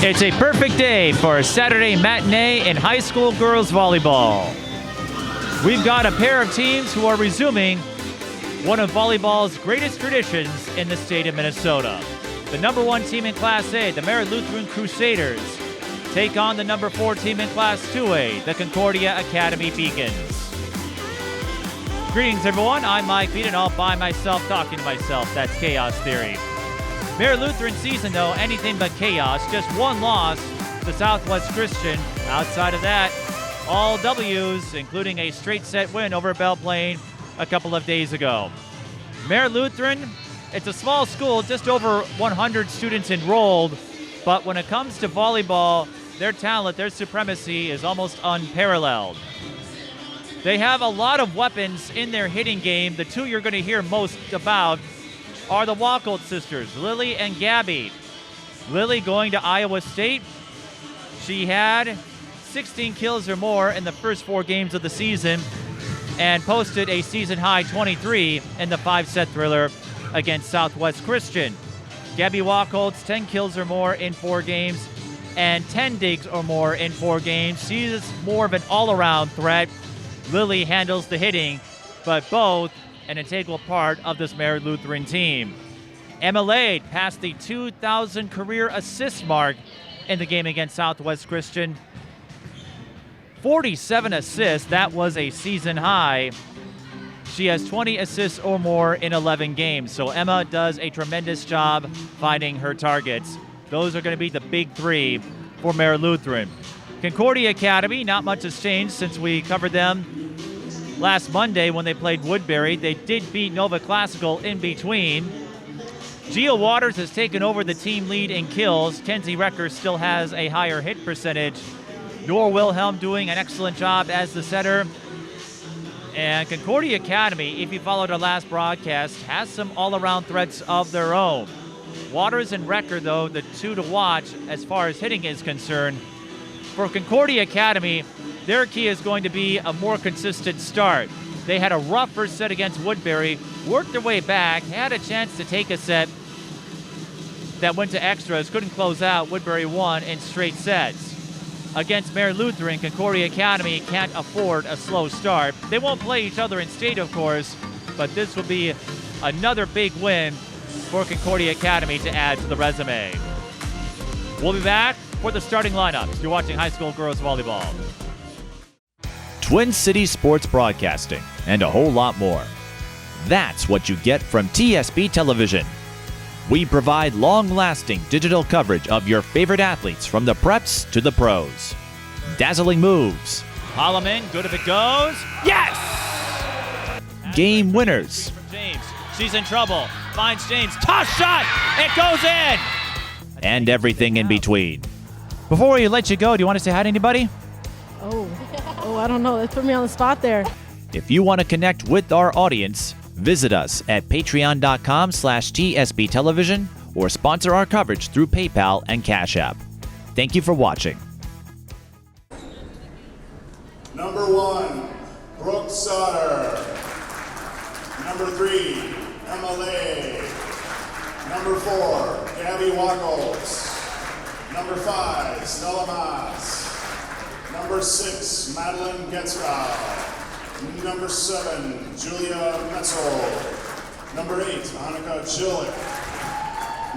It's a perfect day for a Saturday matinee in high school girls volleyball. We've got a pair of teams who are resuming one of volleyball's greatest traditions in the state of Minnesota. The number 1 team in Class A, the Mayer Lutheran Crusaders, take on the number 4 team in Class 2A, the Concordia Academy Beacons. Greetings, everyone. I'm Mike Beaton, all by myself, talking to myself. That's Chaos Theory. Mayer Lutheran season, though, anything but chaos. Just one loss to Southwest Christian. Outside of that, all W's, including a straight set win over Belle Plaine a couple of days ago. Mayer Lutheran, it's a small school, just over 100 students enrolled, but when it comes to volleyball, their talent, their supremacy is almost unparalleled. They have a lot of weapons in their hitting game. The two you're going to hear most about are the Wachholz sisters, Lilly and Gabby. Lilly going to Iowa State. She had 16 kills or more in the first 4 games of the season and posted a season-high 23 in the 5-set thriller against Southwest Christian. Gabby Wachholz, 10 kills or more in 4 games and 10 digs or more in 4 games. She's more of an all-around threat. Lilly handles the hitting, but both an integral part of this Mayer Lutheran team. Emma Lade passed the 2,000 career assist mark in the game against Southwest Christian. 47 assists, that was a season high. She has 20 assists or more in 11 games, so Emma does a tremendous job finding her targets. Those are going to be the big 3 for Mayer Lutheran. Concordia Academy, not much has changed since we covered them last Monday when they played Woodbury. They did beat Nova Classical in between. Gia Waters has taken over the team lead in kills. Kenzie Roettger still has a higher hit percentage. Nor Wilhelm doing an excellent job as the setter. And Concordia Academy, if you followed our last broadcast, has some all-around threats of their own. Waters and Roettger, though, the 2 to watch as far as hitting is concerned. For Concordia Academy, their key is going to be a more consistent start. They had a rough first set against Woodbury, worked their way back, had a chance to take a set that went to extras, couldn't close out. Woodbury won in straight sets. Against Mayer Lutheran, Concordia Academy can't afford a slow start. They won't play each other in state, of course, but this will be another big win for Concordia Academy to add to the resume. We'll be back for the starting lineups. You're watching high school girls volleyball. Twin Cities Sports Broadcasting, and a whole lot more. That's what you get from TSB Television. We provide long-lasting digital coverage of your favorite athletes from the preps to the pros. Dazzling moves. Holloman, good if it goes. Yes! Game winners. From James. She's in trouble. Finds James. Toss shot! It goes in! And everything in between. Before we let you go, do you want to say hi to anybody? Oh, I don't know. Let's put me on the spot there. If you want to connect with our audience, visit us at patreon.com/TSB Television or sponsor our coverage through PayPal and Cash App. Thank you for watching. Number 1, Brooke Sauter. Number 3, Emma Lade. Number 4, Gabby Wachholz. Number 5, Stella Maas. Number 6, Madeline Getzrau. Number 7, Julia Metzel. Number 8, Annika Chilik.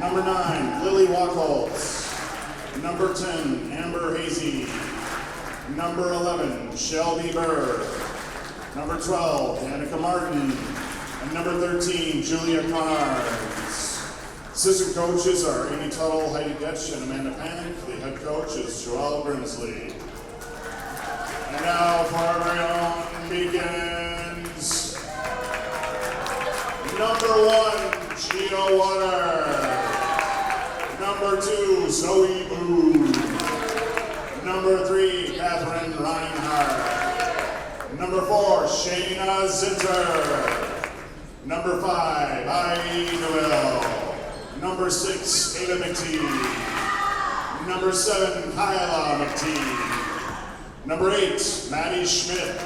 Number 9, Lilly Wachholz. Number 10, Amber Hazy. Number 11, Shelby Bird. Number 12, Annika Martin. And number 13, Julia Carnes. Assistant coaches are Amy Tuttle, Heidi Detsch, and Amanda Panic. The head coach is Joelle Grimsley. And now for our very own Beacons. Number 1, Gio Water. Number 2, Zoe Boo. Number 3, Catherine Reinhardt. Number 4, Shayna Zinter. Number 5, Heidi Newell. Number 6, Ava McTee. Number 7, Kyla McTee. Number 8, Maddie Schmidt.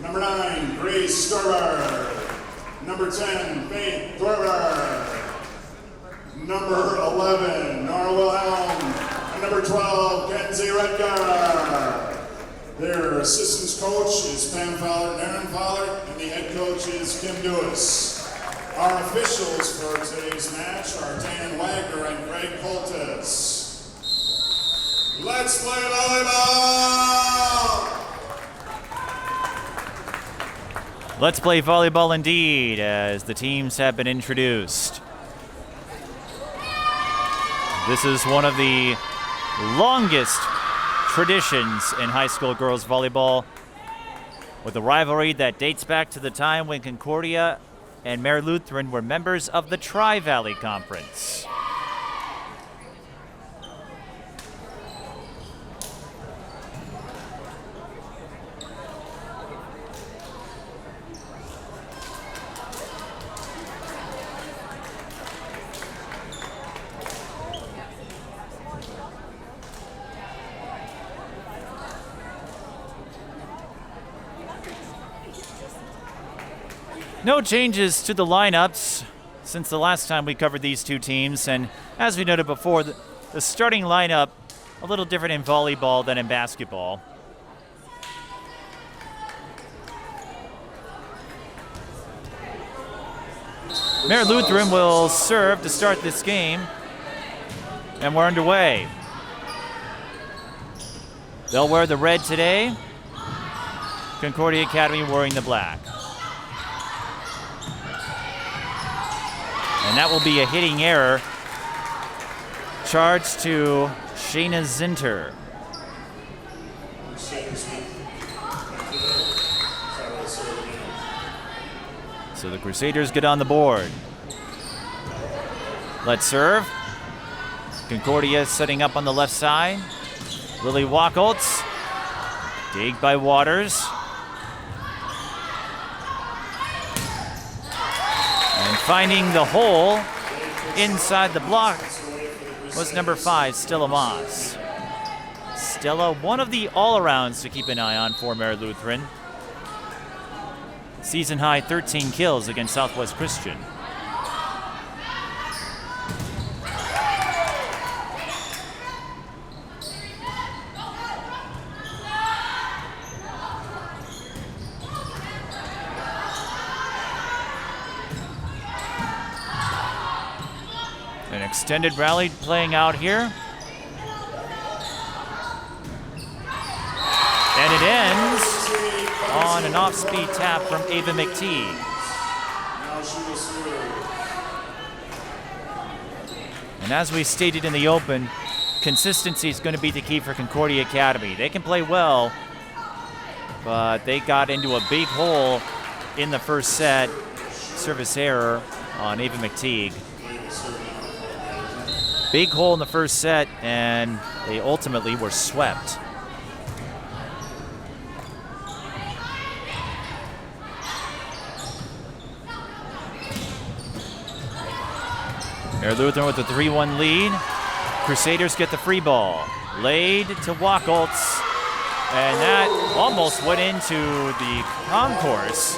Number 9, Grace Storber. Number 10, Faith Thorber. Number 11, Nora Wilhelm. And number 12, Kenzie Roettger. Their assistance coach is Pam Fowler and Aaron Fowler, and the head coach is Kim Dewis. Our officials for today's match are Dan Wagner and Greg Holtes. Let's play volleyball! Let's play volleyball indeed, as the teams have been introduced. This is one of the longest traditions in high school girls volleyball, with a rivalry that dates back to the time when Concordia and Mayer Lutheran were members of the Tri-Valley Conference. No changes to the lineups since the last time we covered these two teams, and as we noted before, the starting lineup a little different in volleyball than in basketball. Mayer Lutheran will serve to start this game, and we're underway. They'll wear the red today, Concordia Academy wearing the black. And that will be a hitting error. Charge to Shayna Zinter. So the Crusaders get on the board. Let's serve. Concordia setting up on the left side. Lilly Wachholz. Dig by Waters. And finding the hole inside the block was number 5, Stella Moss. Stella, one of the all-arounds to keep an eye on for Mayer Lutheran. Season high 13 kills against Southwest Christian. An extended rally playing out here. And it ends on an off-speed tap from Ava McTeague. And as we stated in the open, consistency is going to be the key for Concordia Academy. They can play well, but they got into a big hole in the first set. Service error on Ava McTeague. Big hole in the first set, and they ultimately were swept. Mayer Lutheran with a 3-1 lead. Crusaders get the free ball. Laid to Wachholz, and that almost went into the concourse.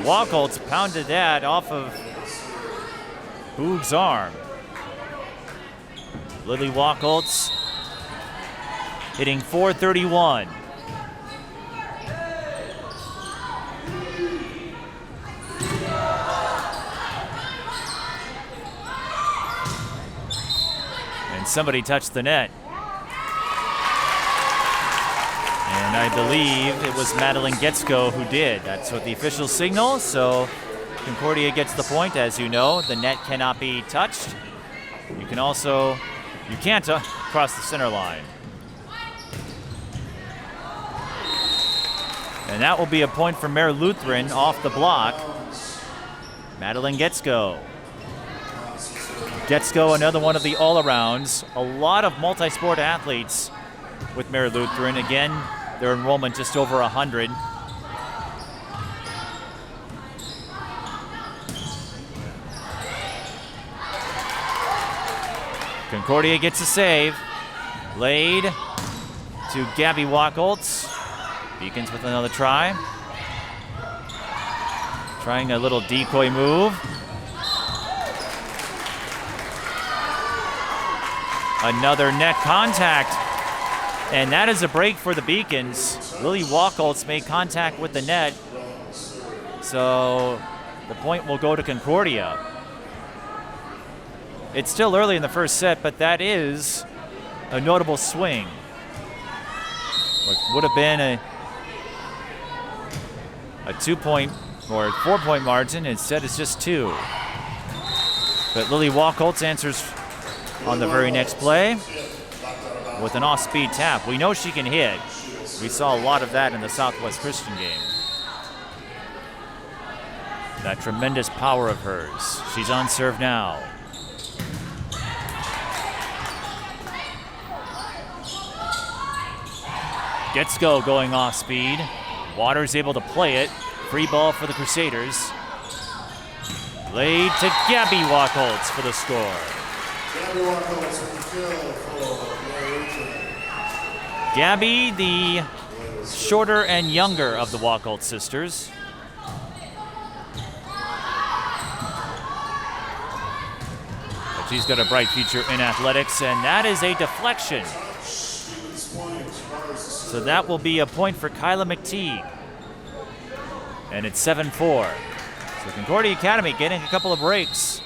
Wachholz pounded that off of Boog's arm. Lilly Wachholz hitting .431. And somebody touched the net. And I believe it was Madeline Getsko who did. That's what the officials signal. So Concordia gets the point. As you know, the net cannot be touched. You can't cross the center line. And that will be a point for Mayer Lutheran off the block. Madeline Getsko. Getsko, another one of the all-arounds. A lot of multi-sport athletes with Mayer Lutheran. Again, their enrollment just over 100. Concordia gets a save. Laid to Gabby Wachholz. Beacons with another try. Trying a little decoy move. Another net contact. And that is a break for the Beacons. Lilly Wachholz made contact with the net. So the point will go to Concordia. It's still early in the first set, but that is a notable swing. What would have been a 2-point or 4-point margin. Instead, it's just 2. But Lilly Wachholz answers on the very next play with an off-speed tap. We know she can hit. We saw a lot of that in the Southwest Christian game. That tremendous power of hers. She's on serve now. Gets going off speed. Waters able to play it. Free ball for the Crusaders. Laid to Gabby Wachholz for the score. Gabby Wachholz with the kill for Mayer Lutheran. Gabby, the shorter and younger of the Wachholz sisters. But she's got a bright future in athletics, and that is a deflection. So that will be a point for Kyla McTeague. And it's 7-4. So Concordia Academy getting a couple of breaks.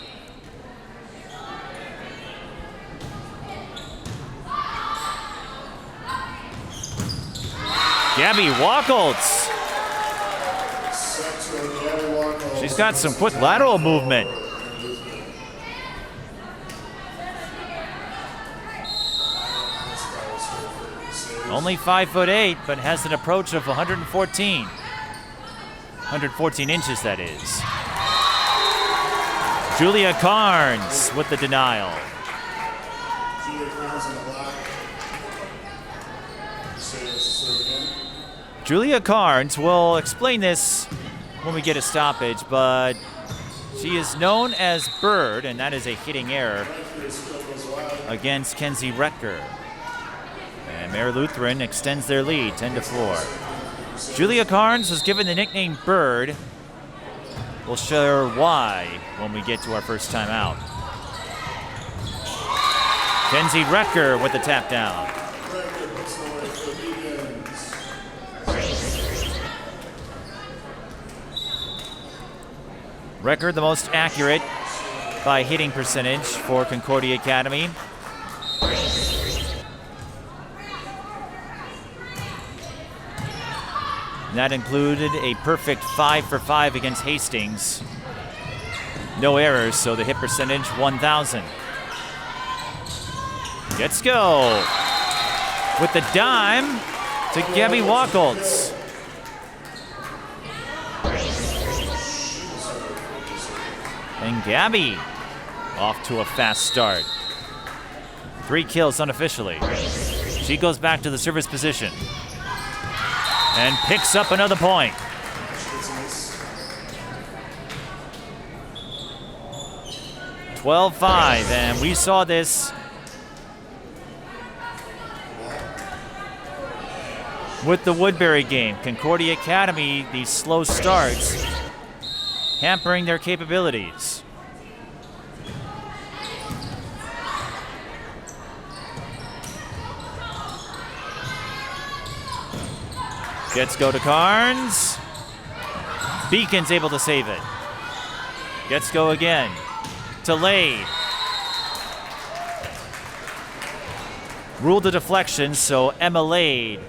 Gabby Wachholz. She's got some quick lateral movement. Only 5'8", but has an approach of 114. 114 inches, that is. Julia Carnes with the denial. Julia Carnes, will explain this when we get a stoppage, but she is known as Bird, and that is a hitting error against Kenzie Roettger. And Mayer Lutheran extends their lead, 10-4. Julia Carnes was given the nickname Bird. We'll share why when we get to our first time out. Kenzie Roettger with the tap down. Roettger the most accurate by hitting percentage for Concordia Academy. And that included a perfect 5 for 5 against Hastings. No errors, so the hit percentage 1,000. Let's go with the dime to Gabby Wachholz. And Gabby off to a fast start. 3 kills unofficially. She goes back to the service position and picks up another point. (12-5), and we saw this with the Woodbury game. Concordia Academy, these slow starts hampering their capabilities. Gets go to Carnes. Beacon's able to save it. Gets go again to Lade. Ruled a deflection, so Emma Lade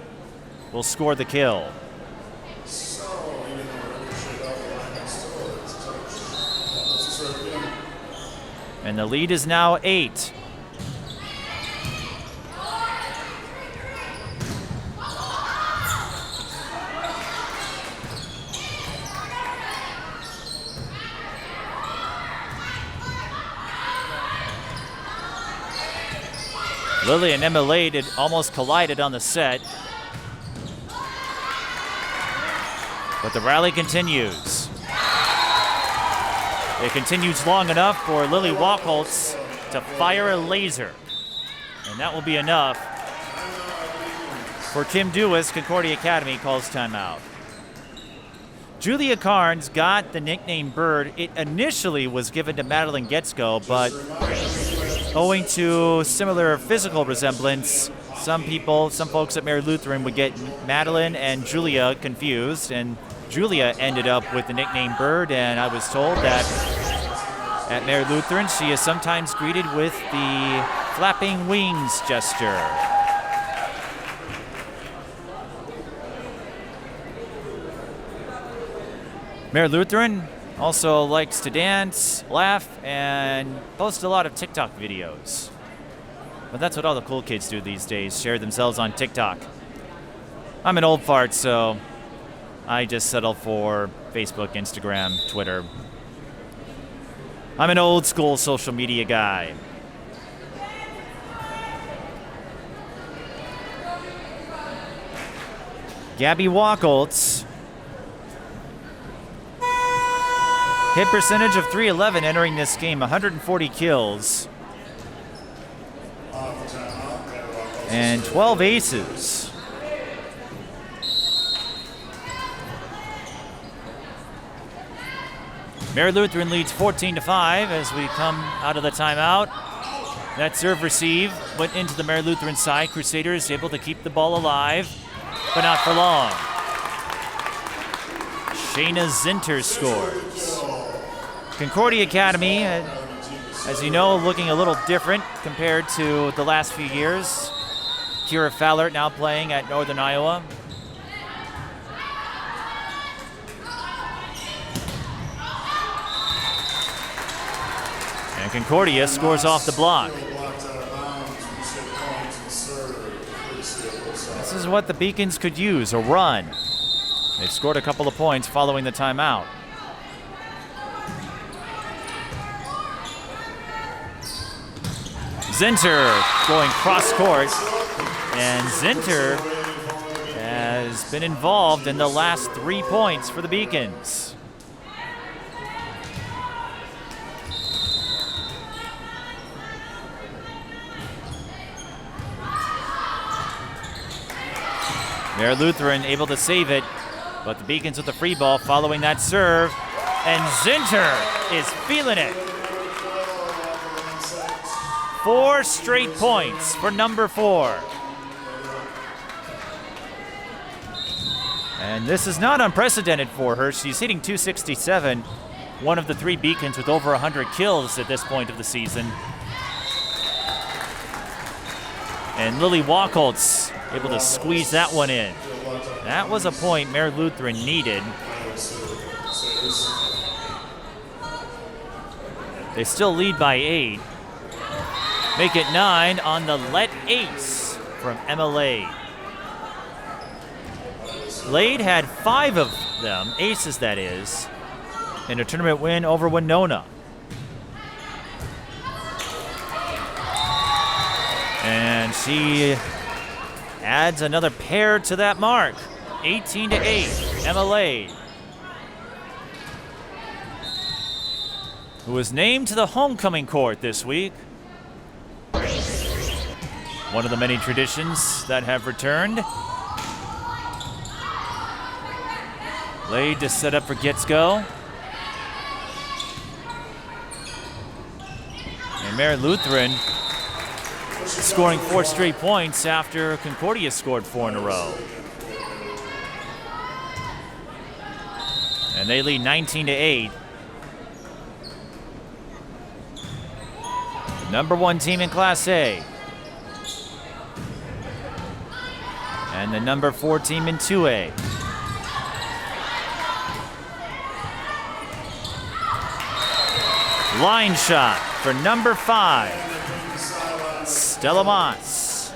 will score the kill. And the lead is now 8. Lilly and Emma Lade had almost collided on the set. But the rally continues. It continues long enough for Lilly Wachholz to fire a laser. And that will be enough for Kim Dewis. Concordia Academy calls timeout. Julia Carnes got the nickname Bird. It initially was given to Madeline Getzko, but owing to similar physical resemblance, some folks at Mayer Lutheran would get Madeline and Julia confused, and Julia ended up with the nickname Bird, and I was told that at Mayer Lutheran she is sometimes greeted with the flapping wings gesture. Mayer Lutheran also likes to dance, laugh, and post a lot of TikTok videos. But that's what all the cool kids do these days, share themselves on TikTok. I'm an old fart, so I just settle for Facebook, Instagram, Twitter. I'm an old school social media guy. Gabby Wachholz. Hit percentage of .311 entering this game, 140 kills. And 12 aces. Mayer Lutheran leads 14-5 as we come out of the timeout. That serve receive went into the Mayer Lutheran side. Crusaders able to keep the ball alive, but not for long. Shayna Zinter scores. Concordia Academy, as you know, looking a little different compared to the last few years. Kira Fowler now playing at Northern Iowa. And Concordia scores off the block. This is what the Beacons could use, a run. They've scored a couple of points following the timeout. Zinter going cross court, and Zinter has been involved in the last 3 points for the Beacons. Mayer Lutheran able to save it, but the Beacons with the free ball following that serve, and Zinter is feeling it. 4 straight points for number 4. And this is not unprecedented for her. She's hitting .267, one of the 3 Beacons with over 100 kills at this point of the season. And Lilly Wachholz able to squeeze that one in. That was a point Mayer Lutheran needed. They still lead by 8. Make it 9 on the let ace from Emma Lade. Lade had 5 of them, aces that is, in a tournament win over Winona. And she adds another pair to that mark. 18-8, Emma Lade, who was named to the homecoming court this week. One of the many traditions that have returned. Lade to set up for Gitsko. And Mayer Lutheran scoring 4 straight points after Concordia scored 4 in a row. And they lead 19-8. Number 1 team in Class A. And the number 4 team in 2A. Line shot for number 5, Stella Moss.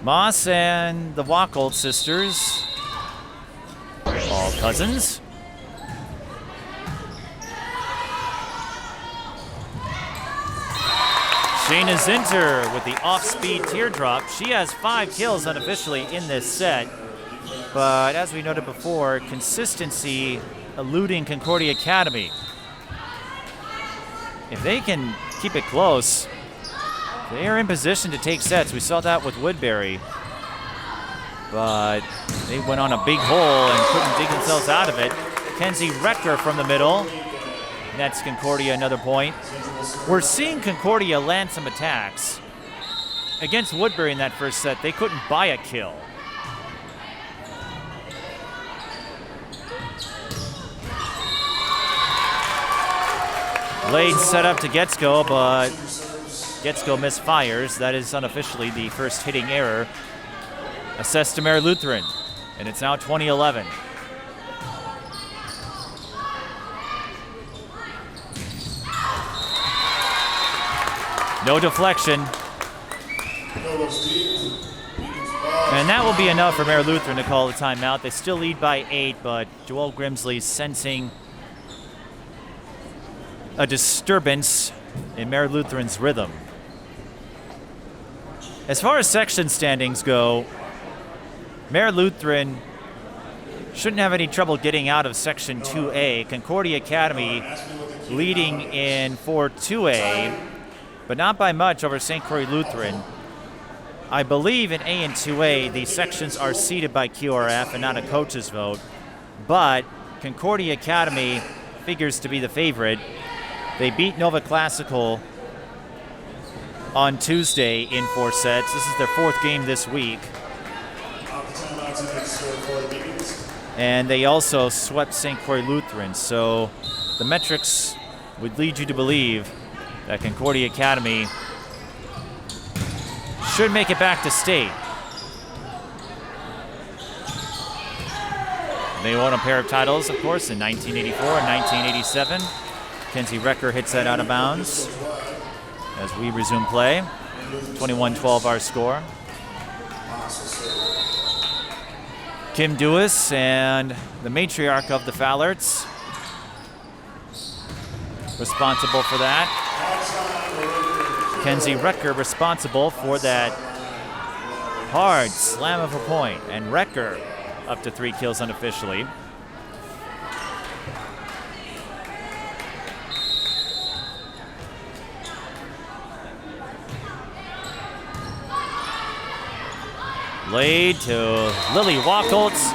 Moss and the Wachholz sisters, all cousins. Shayna Zinter with the off-speed teardrop. She has 5 kills unofficially in this set. But as we noted before, consistency eluding Concordia Academy. If they can keep it close, they are in position to take sets. We saw that with Woodbury. But they went on a big hole and couldn't dig themselves out of it. Kenzie Roettger from the middle. Nets Concordia another point. We're seeing Concordia land some attacks. Against Woodbury in that first set, they couldn't buy a kill. Late set up to Getsko, but Getsko misfires. That is unofficially the first hitting error assessed to Mayer Lutheran, and it's now 20-11. No deflection. And that will be enough for Mayer Lutheran to call the timeout. They still lead by 8, but Joel Grimsley sensing a disturbance in Mayer Lutheran's rhythm. As far as section standings go, Mayer Lutheran shouldn't have any trouble getting out of Section 2A. Concordia Academy leading in 4-2A, but not by much over St. Croix Lutheran. I believe in A and 2A, the sections are seeded by QRF and not a coach's vote, but Concordia Academy figures to be the favorite. They beat Nova Classical on Tuesday in 4 sets. This is their 4th game this week. And they also swept St. Croix Lutheran. So the metrics would lead you to believe that Concordia Academy should make it back to state. They won a pair of titles, of course, in 1984 and 1987. Kenzie Roettger hits that out of bounds as we resume play. 21-12 our score. Kim Dewis and the matriarch of the Fallards responsible for that. Kenzie Roettger responsible for that hard slam of a point, and Roettger up to 3 kills unofficially. Laid to Lilly Wachholz.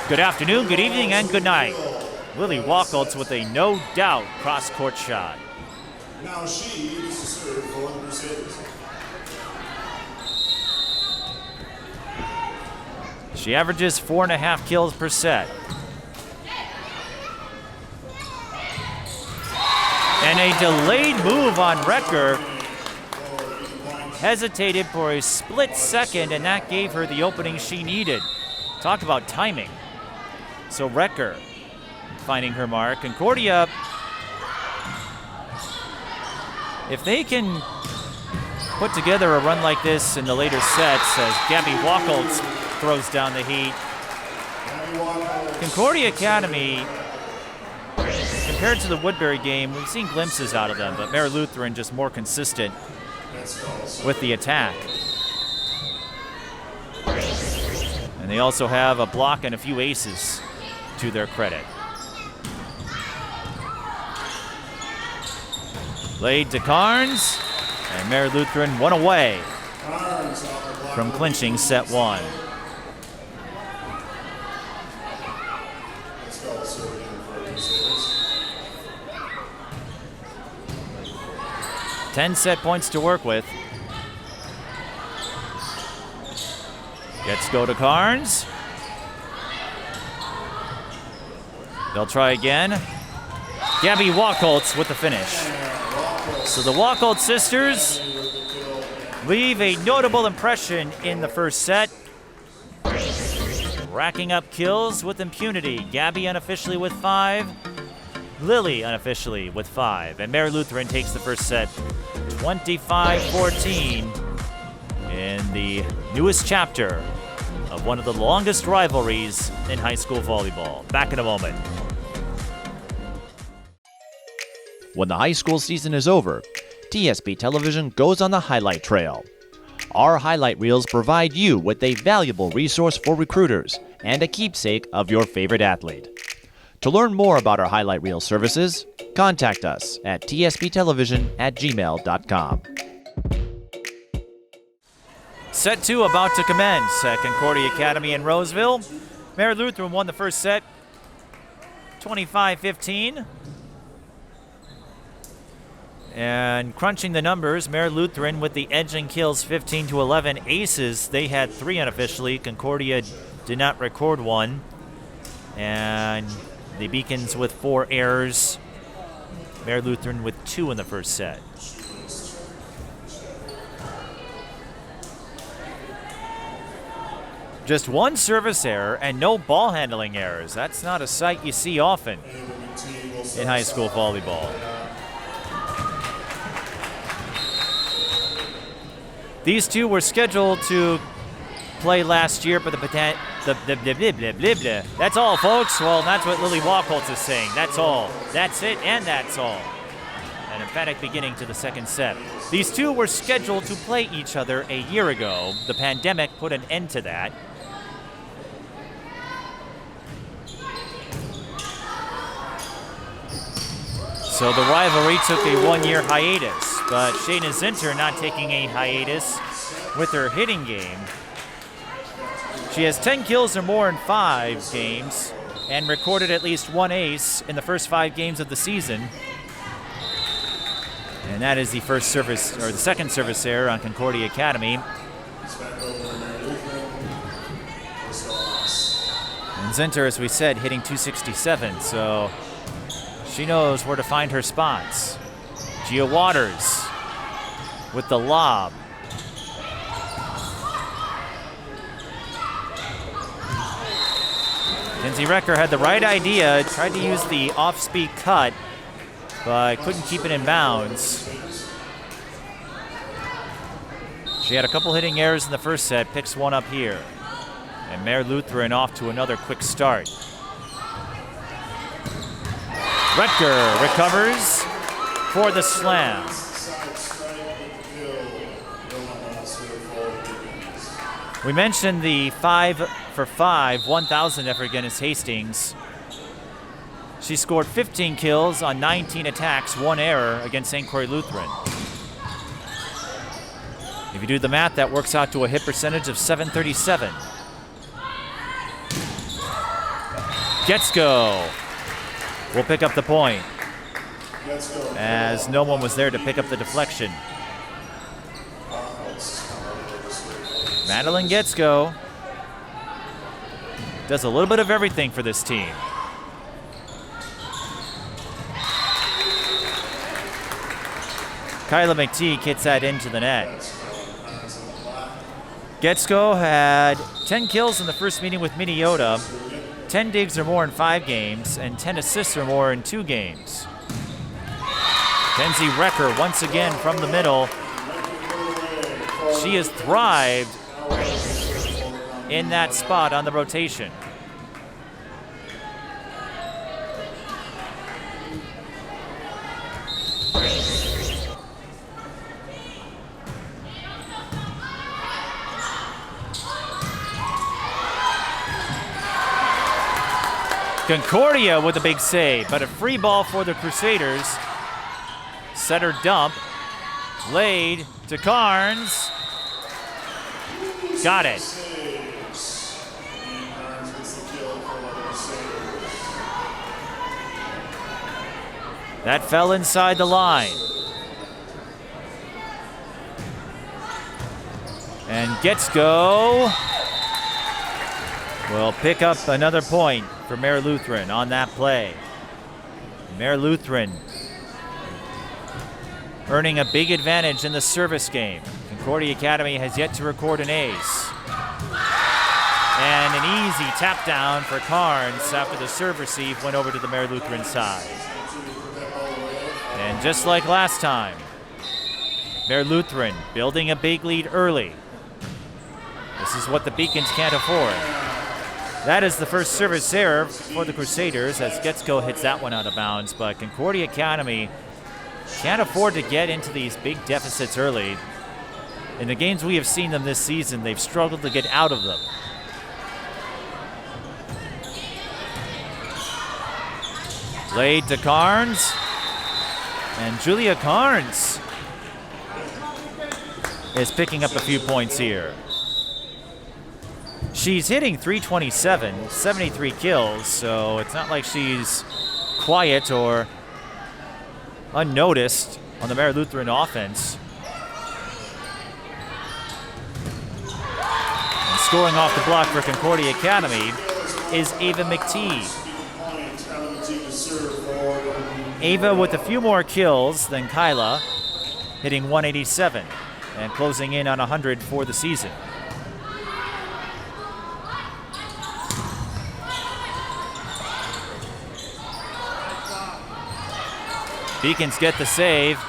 Good afternoon, good evening, and good night. Lilly Wachholz with a no-doubt cross-court shot. Now she is to serve for the Crusaders. She averages 4.5 kills per set. And a delayed move on Roettger. Hesitated for a split second, and that gave her the opening she needed. Talk about timing. So Roettger finding her mark. Concordia, if they can put together a run like this in the later sets, as Gabby Wachholz throws down the heat, Concordia Academy, compared to the Woodbury game, we've seen glimpses out of them, but Mayer Lutheran just more consistent with the attack. And they also have a block and a few aces to their credit. Laid to Carnes, and Mayer Lutheran one away from clinching set 1. Ten set points to work with. Gets go to Carnes. They'll try again. Gabby Wachholz with the finish. So the Wachholz sisters leave a notable impression in the first set. Racking up kills with impunity. Gabby unofficially with 5. Lilly unofficially with 5. And Mayer Lutheran takes the first set 25-14 in the newest chapter of one of the longest rivalries in high school volleyball. Back in a moment. When the high school season is over, TSP Television goes on the highlight trail. Our highlight reels provide you with a valuable resource for recruiters and a keepsake of your favorite athlete. To learn more about our highlight reel services, contact us at tsptelevision@gmail.com. Set 2 about to commence at Concordia Academy in Roseville. Mayer Lutheran won the first set 25-15. And crunching the numbers, Mayer Lutheran with the edge in kills 15-11. Aces, they had 3 unofficially. Concordia did not record one. And the Beacons with 4 errors. Mayer Lutheran with 2 in the first set. Just 1 service error and no ball handling errors. That's not a sight you see often in high school volleyball. These two were scheduled to play last year, but that's all, folks. Well, that's what Lilly Wachholz is saying. That's all. That's it, and that's all. An emphatic beginning to the second set. These two were scheduled to play each other a year ago. The pandemic put an end to that. So the rivalry took a 1-year hiatus, but Shayna Zinter not taking a hiatus with her hitting game. She has 10 kills or more in 5 games and recorded at least 1 ace in the first 5 games of the season. And that is the first service, or the second service error on Concordia Academy. And Zinter, as we said, hitting 267, so she knows where to find her spots. Gia Waters with the lob. Kenzie Roettger had the right idea, tried to use the off-speed cut, but couldn't keep it in bounds. She had a couple hitting errors in the first set, picks one up here. And Mayer Lutheran off to another quick start. Roettger recovers for the slam. We mentioned the 5-for-5 1,000 effort against Hastings. She scored 15 kills on 19 attacks, 1 error against St. Croix Lutheran. If you do the math, that works out to a hit percentage of .737. Getsko will pick up the point, as no one was there to pick up the deflection. Madeline Getsko does a little bit of everything for this team. Kyla McTeague hits that into the net. Getsko had 10 kills in the first meeting with Minnesota, 10 digs or more in 5 games, and 10 assists or more in 2 games. Kenzie Roettger once again from the middle. She has thrived in that spot on the rotation. Concordia with a big save, but a free ball for the Crusaders. Setter dump, laid to Carnes. Got it. That fell inside the line. And Getsko will pick up another point for Mayer Lutheran on that play. Mayer Lutheran earning a big advantage in the service game. Concordia Academy has yet to record an ace. And an easy tap down for Carnes after the serve receive went over to the Mayer Lutheran side. And just like last time, Mayer Lutheran building a big lead early. This is what the Beacons can't afford. That is the first service error for the Crusaders as Getsko hits that one out of bounds, but Concordia Academy can't afford to get into these big deficits early. In the games we have seen them this season, they've struggled to get out of them. Laid to Carnes. And Julia Carnes is picking up a few points here. She's hitting .327, 73 kills, so it's not like she's quiet or unnoticed on the Mayer Lutheran offense. And scoring off the block for Concordia Academy is Ava McTeague. Ava with a few more kills than Kyla, hitting 187 and closing in on 100 for the season. Beacons get the save,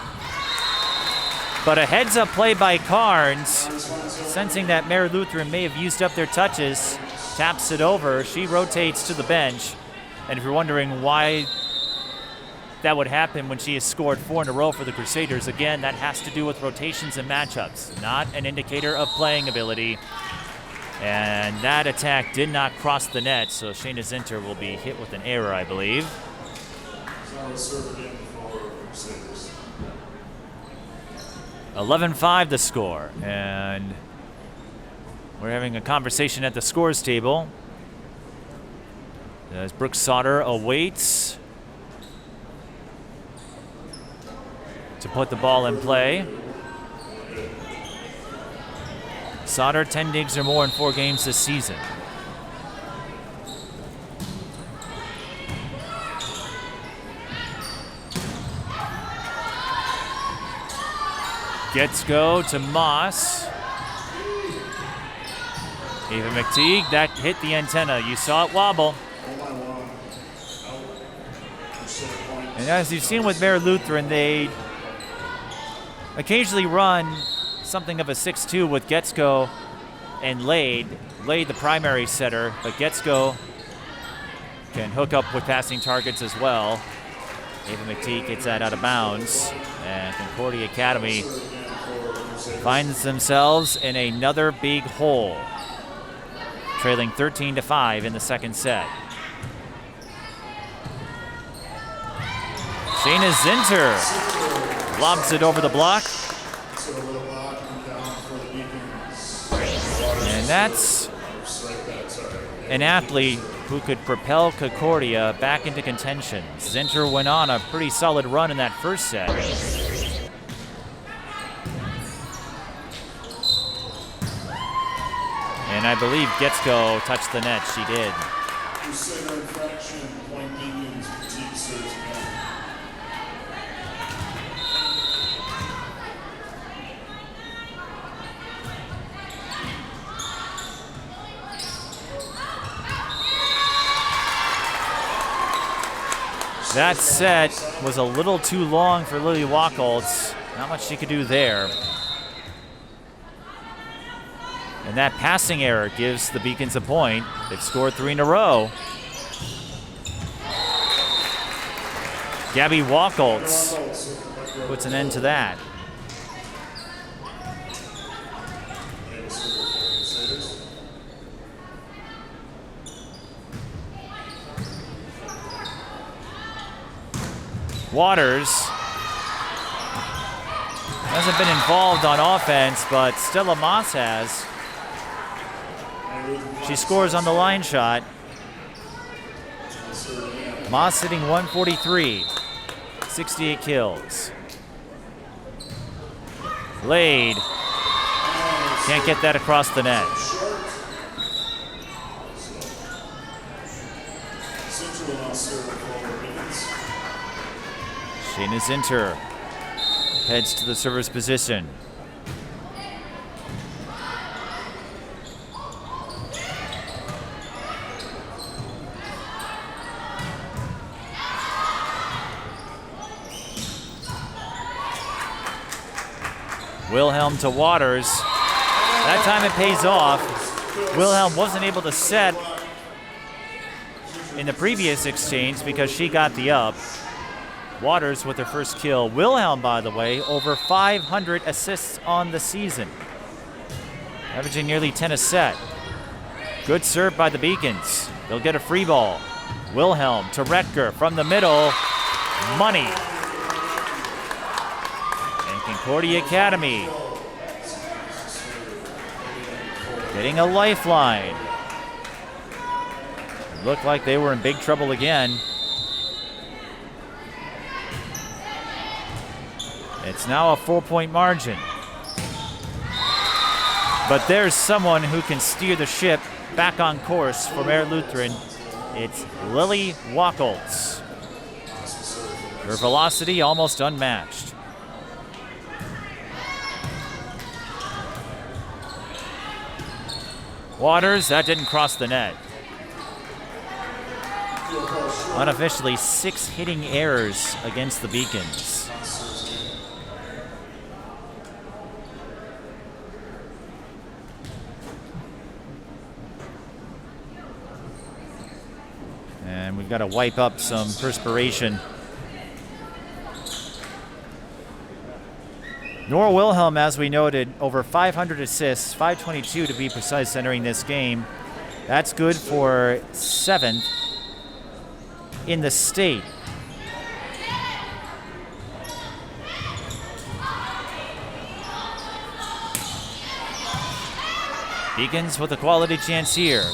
but a heads-up play by Carnes, sensing that Mayer Lutheran may have used up their touches, taps it over. She rotates to the bench, and if you're wondering why that would happen when she has scored 4 in a row for the Crusaders, again, that has to do with rotations and matchups, not an indicator of playing ability. And that attack did not cross the net, so Shayna Zinter will be hit with an error, I believe. 11-5 the score, and we're having a conversation at the scores table as Brooke Sauter awaits to put the ball in play. Sauter, 10 digs or more in 4 games this season. Gets go to Moss. Ava McTeague, that hit the antenna. You saw it wobble. And as you've seen with Mayer Lutheran, they occasionally run something of a 6-2 with Getsko and Lade. Lade, the primary setter, but Getsko can hook up with passing targets as well. Ava McTeague gets that out of bounds, and Concordia Academy finds themselves in another big hole, trailing 13-5 in the second set. Shayna Zinter lobs it over the block. And that's an athlete who could propel Concordia back into contention. Zinter went on a pretty solid run in that first set. And I believe Getsko touched the net. She did. That set was a little too long for Lilly Wachholz. Not much she could do there. And that passing error gives the Beacons a point. They've scored 3 in a row. Gabby Wachholz puts an end to that. Waters hasn't been involved on offense, but Stella Moss has. She scores on the line shot. Moss hitting 143, 68 kills. Lade can't get that across the net. Shayna Zinter heads to the server's position. Wilhelm to Waters. That time it pays off. Wilhelm wasn't able to set in the previous exchange because she got the up. Waters with her first kill. Wilhelm, by the way, over 500 assists on the season, averaging nearly 10 a set. Good serve by the Beacons. They'll get a free ball. Wilhelm to Roettger from the middle. Money. And Concordia Academy getting a lifeline. looked like they were in big trouble again. It's now a 4-point margin. But there's someone who can steer the ship back on course for Mayer Lutheran. It's Lilly Wachholz. Her velocity almost unmatched. Waters, that didn't cross the net. Unofficially, 6 hitting errors against the Beacons. And we've got to wipe up some perspiration. Nora Wilhelm, as we noted, over 500 assists, 522 to be precise entering this game. That's good for 7th in the state. Beacons with a quality chance here.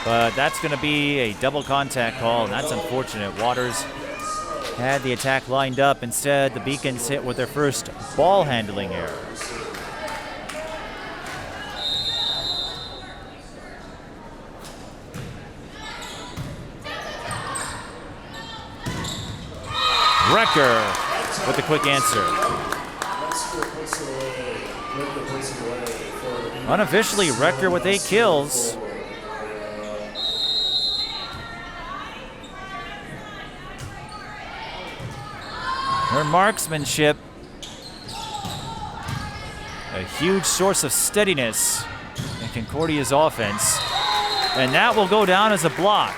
But that's going to be a double contact call, and that's unfortunate. Waters had the attack lined up. Instead, the Beacons hit with their first ball handling error. Roettger with a quick answer. Unofficially, Roettger with 8 kills. Her marksmanship, a huge source of steadiness in Concordia's offense, and that will go down as a block.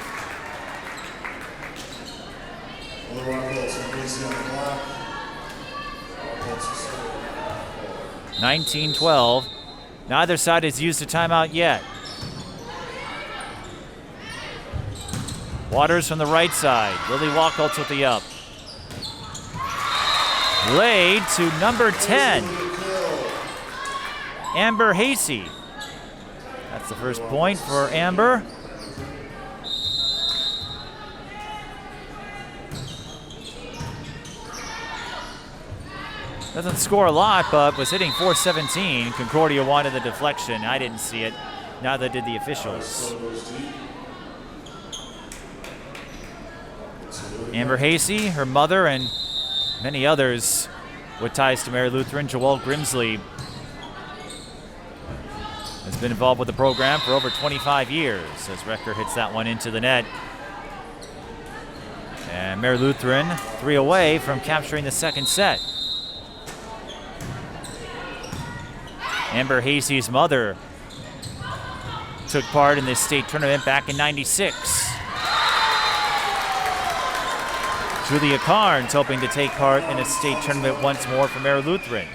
19-12. Neither side has used a timeout yet. Waters from the right side. Lilly Wachholz with the up. Laid to number 10, Amber Hasey. That's the first point for Amber. Doesn't score a lot, but was hitting .417. Concordia wanted the deflection. I didn't see it. Neither did the officials. Amber Hasey, her mother, and many others with ties to Mayer Lutheran. Joelle Grimsley has been involved with the program for over 25 years as Roettger hits that one into the net. And Mayer Lutheran 3 away from capturing the second set. Amber Hasey's mother took part in this state tournament back in '96. Julia Carnes hoping to take part in a state tournament once more for Mayer Lutheran.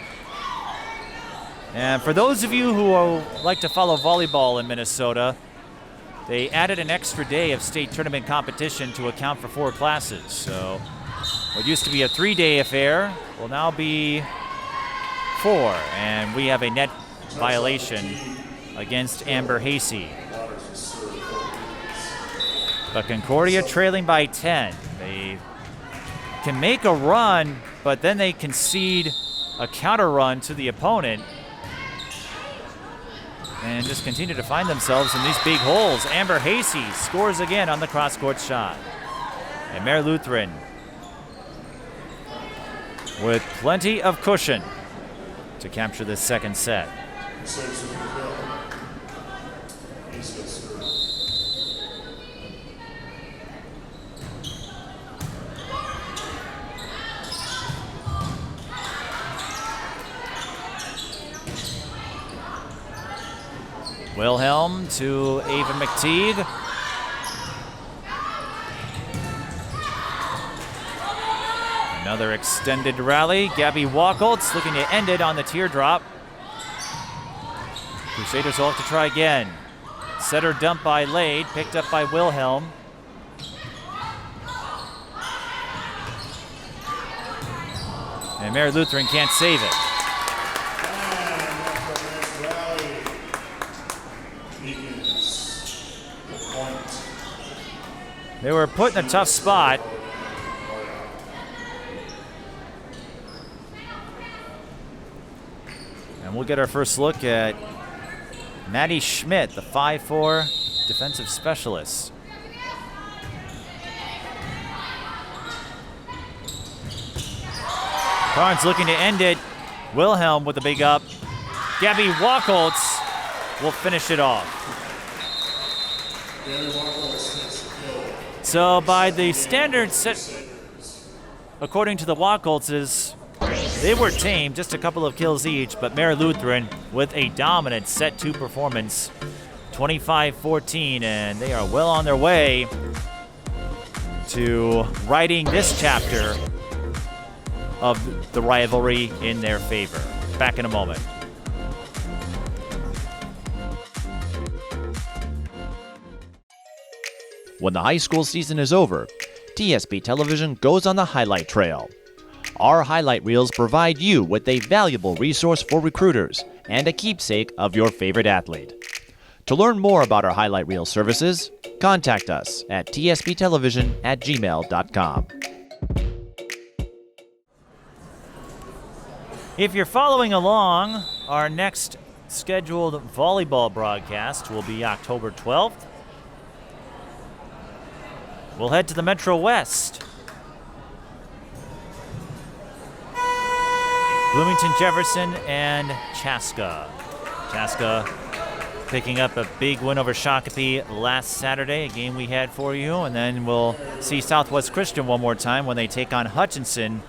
And for those of you who like to follow volleyball in Minnesota, they added an extra day of state tournament competition to account for 4 classes. So what used to be a 3-day affair will now be 4. And we have a net violation against Amber Hasey. But Concordia trailing by 10. They can make a run, but then they concede a counter run to the opponent and just continue to find themselves in these big holes. Amber Hasey scores again on the cross-court shot. And Mayer Lutheran with plenty of cushion to capture this second set. Wilhelm to Ava McTeague. Another extended rally. Gabby Wachholz looking to end it on the teardrop. Crusaders will have to try again. Setter dumped by Lade, picked up by Wilhelm. And Mayer Lutheran can't save it. They were put in a tough spot. And we'll get our first look at Maddie Schmidt, the 5'4" defensive specialist. Carnes looking to end it. Wilhelm with a big up. Gabby Wachholz will finish it off. So by the standard set, according to the Wachholzes, they were tame, just a couple of kills each, but Mayer Lutheran with a dominant set 2 performance, 25-14, and they are well on their way to writing this chapter of the rivalry in their favor. Back in a moment. When the high school season is over, TSP Television goes on the highlight trail. Our highlight reels provide you with a valuable resource for recruiters and a keepsake of your favorite athlete. To learn more about our highlight reel services, contact us at tsptelevision@gmail.com. If you're following along, our next scheduled volleyball broadcast will be October 12th. We'll head to the Metro West. Bloomington Jefferson and Chaska. Chaska picking up a big win over Shakopee last Saturday, a game we had for you. And then we'll see Southwest Christian one more time when they take on Hutchinson,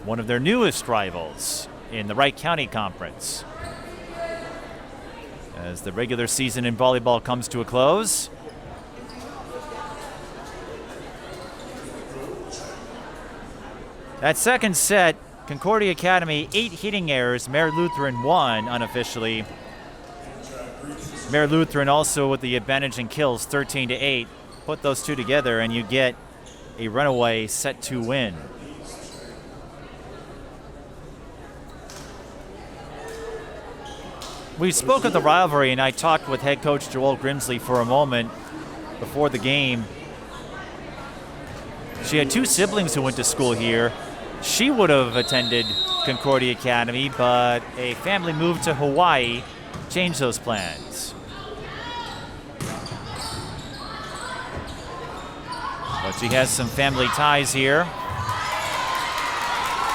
one of their newest rivals in the Wright County Conference. As the regular season in volleyball comes to a close. That second set, Concordia Academy, 8 hitting errors. Mayer Lutheran 1 unofficially. Mayer Lutheran also with the advantage in kills, 13-8. Put those two together and you get a runaway set 2 win. We spoke of the rivalry, and I talked with head coach Joel Grimsley for a moment before the game. She had 2 siblings who went to school here. She would have attended Concordia Academy, but a family move to Hawaii changed those plans. But she has some family ties here.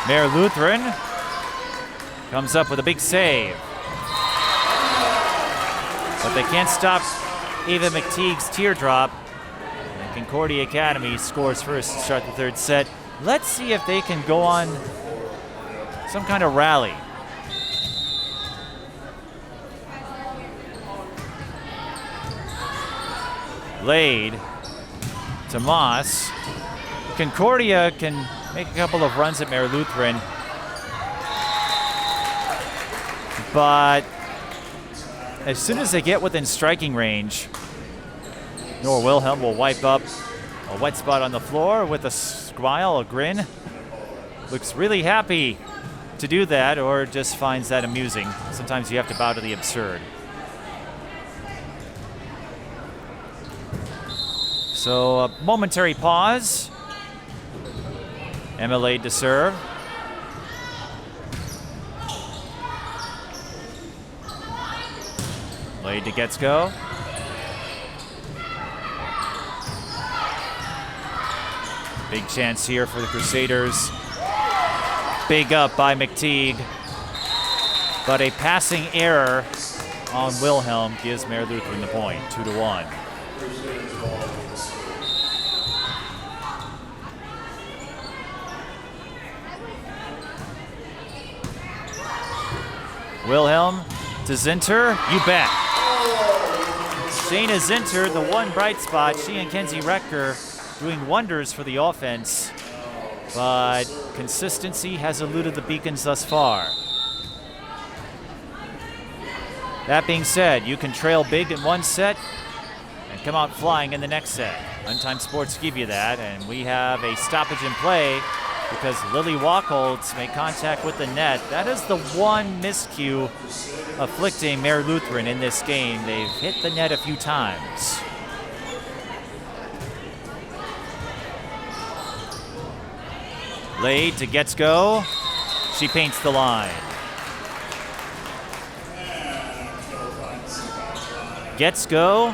Mayer Lutheran comes up with a big save. But they can't stop Ava McTeague's teardrop. And Concordia Academy scores first to start the third set. Let's see if they can go on some kind of rally. Laid to Moss. Concordia can make a couple of runs at Mayer Lutheran, but as soon as they get within striking range, Nora Wilhelm will wipe up a wet spot on the floor with a smile, a grin. Looks really happy to do that, or just finds that amusing. Sometimes you have to bow to the absurd. So a momentary pause. Emma laid to serve. Laid to Getsko. Big chance here for the Crusaders. Big up by McTeague. But a passing error on Wilhelm gives Mayer Lutheran the point, 2-1. Wilhelm to Zinter, you bet. Shayna Zinter, the one bright spot. She and Kenzie Roettger doing wonders for the offense, but consistency has eluded the Beacons thus far. That being said, you can trail big in one set and come out flying in the next set. Untimed Sports give you that, and we have a stoppage in play because Lilly Wachholz made contact with the net. That is the one miscue afflicting Mayer Lutheran in this game. They've hit the net a few times. Laid to Getsko. She paints the line. Getsko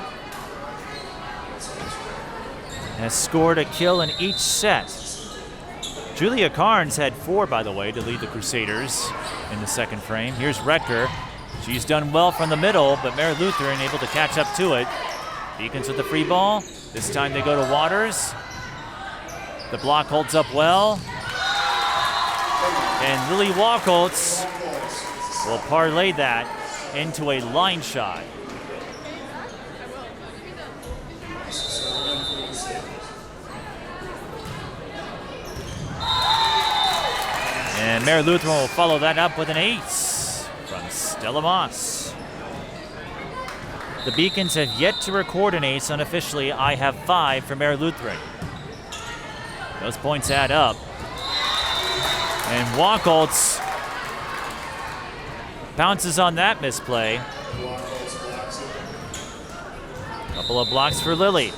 has scored a kill in each set. Julia Carnes had 4, by the way, to lead the Crusaders in the second frame. Here's Roettger. She's done well from the middle, but Mayer Lutheran able to catch up to it. Beacons with the free ball. This time they go to Waters. The block holds up well. And Lilly Wachholz will parlay that into a line shot. And Mayer Lutheran will follow that up with an ace from Stella Moss. The Beacons have yet to record an ace unofficially. I have 5 for Mayer Lutheran. Those points add up. And Wachholz bounces on that misplay. Couple of blocks for Lilly.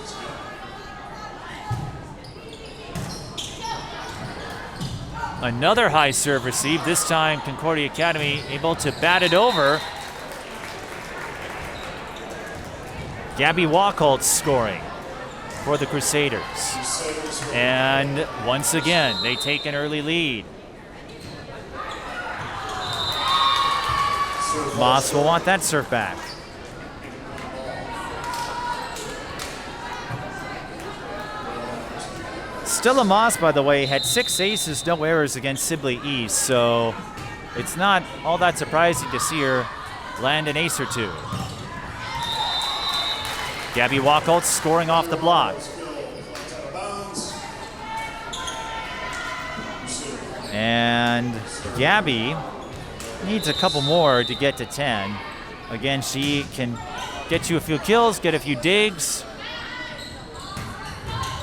Another high serve received. This time Concordia Academy able to bat it over. Gabby Wachholz scoring for the Crusaders. And once again, they take an early lead. Moss will want that serve back. Stella Moss, by the way, had 6 aces, no errors against Sibley East, so it's not all that surprising to see her land an ace or 2. Gabby Wachholz scoring off the block. And Gabby needs a couple more to get to 10. Again, she can get you a few kills, get a few digs.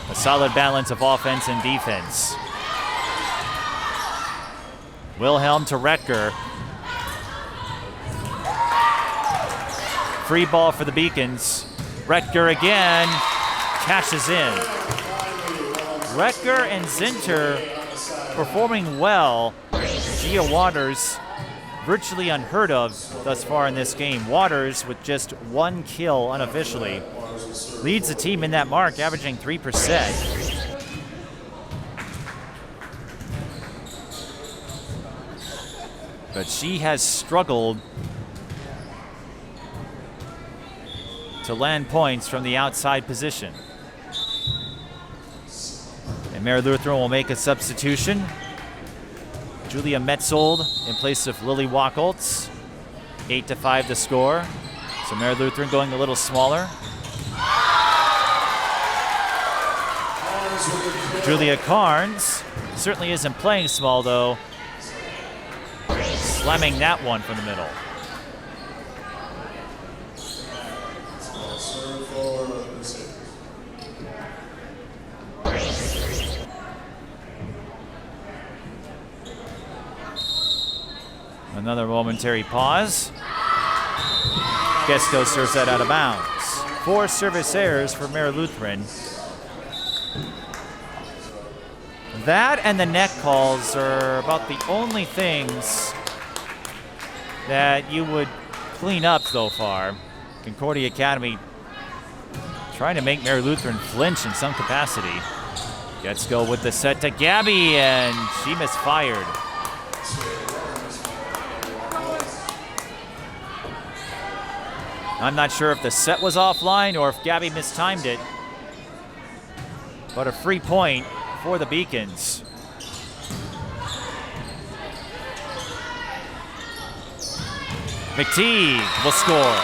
A solid balance of offense and defense. Wilhelm to Roettger. Free ball for the Beacons. Roettger again cashes in. Roettger and Zinter performing well. Gia Waters virtually unheard of thus far in this game. Waters with just 1 kill unofficially leads the team in that mark, averaging 3%. But she has struggled to land points from the outside position. And Mayer Lutheran will make a substitution. Julia Metzold in place of Lilly Wachholz. 8-5 the score. So Mayer Lutheran going a little smaller. Julia Carnes certainly isn't playing small, though. Slamming that one from the middle. Another momentary pause. Getsko serves that out of bounds. 4 service errors for Mayer Lutheran. That and the net calls are about the only things that you would clean up so far. Concordia Academy trying to make Mayer Lutheran flinch in some capacity. Getsko with the set to Gabby, and she misfired. I'm not sure if the set was offline or if Gabby mistimed it, but a free point for the Beacons. McTeague will score.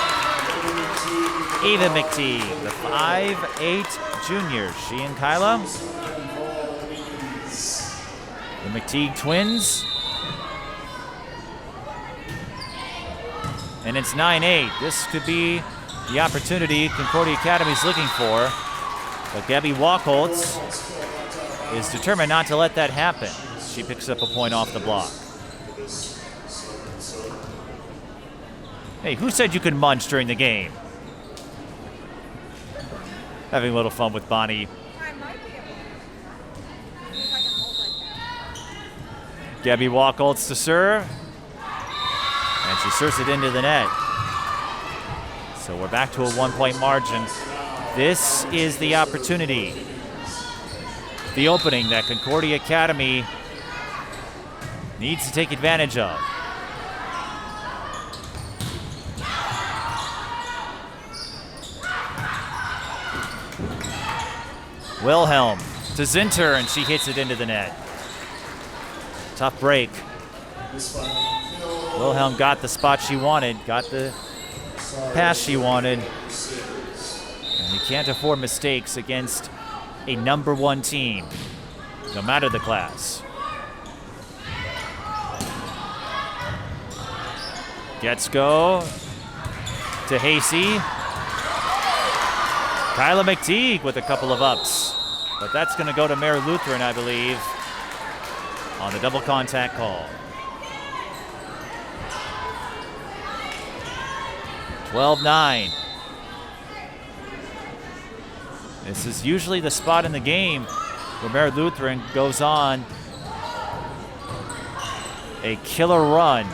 Ava McTeague, the 5'8" junior. She and Kyla, the McTeague twins. And it's 9-8. This could be the opportunity Concordia Academy is looking for. But Gabby Wachholz is determined not to let that happen. She picks up a point off the block. Hey, who said you could munch during the game? Having a little fun with Bonnie. Gabby Wachholz to serve. And she serves it into the net. So we're back to a 1-point margin. This is the opportunity, the opening that Concordia Academy needs to take advantage of. Wilhelm to Zinter, and she hits it into the net. Tough break. Wilhelm got the spot she wanted, got the pass she wanted. And you can't afford mistakes against a #1 team, no matter the class. Getsko to Hasey. Kyla McTeague with a couple of ups. But that's going to go to Mayer Lutheran, I believe, on the double contact call. 12-9. This is usually the spot in the game where Mayer Lutheran goes on a killer run.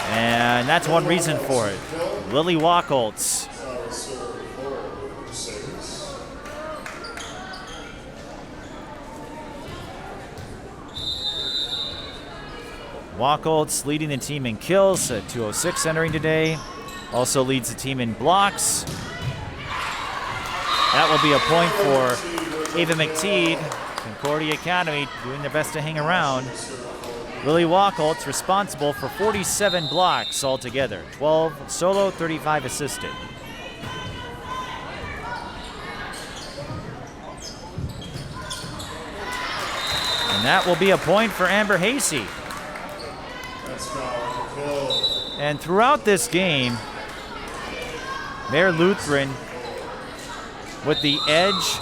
And that's one reason for it. Lilly Wachholz. Wachholz leading the team in kills at 206 entering today. Also leads the team in blocks. That will be a point for Ava McTeague. Concordia Academy doing their best to hang around. Lilly Wachholz responsible for 47 blocks altogether. 12 solo, 35 assisted. And that will be a point for Amber Hasey. And throughout this game, Mayer Lutheran with the edge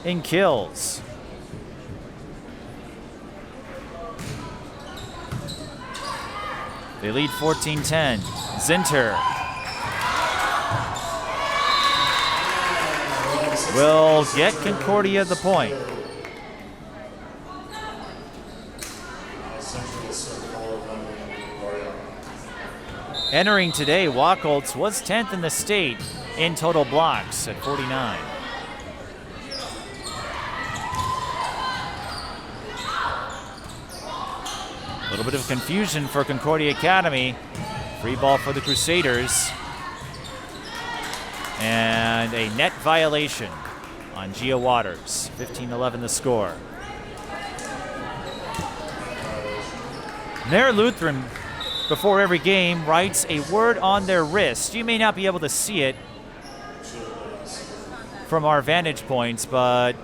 in kills. They lead 14-10. Zinter will get Concordia the point. Entering today, Wachholz was 10th in the state in total blocks at 49. A little bit of confusion for Concordia Academy. Free ball for the Crusaders. And a net violation on Gia Waters. 15-11 the score. Mayer Lutheran, before every game, writes a word on their wrist. You may not be able to see it from our vantage points, but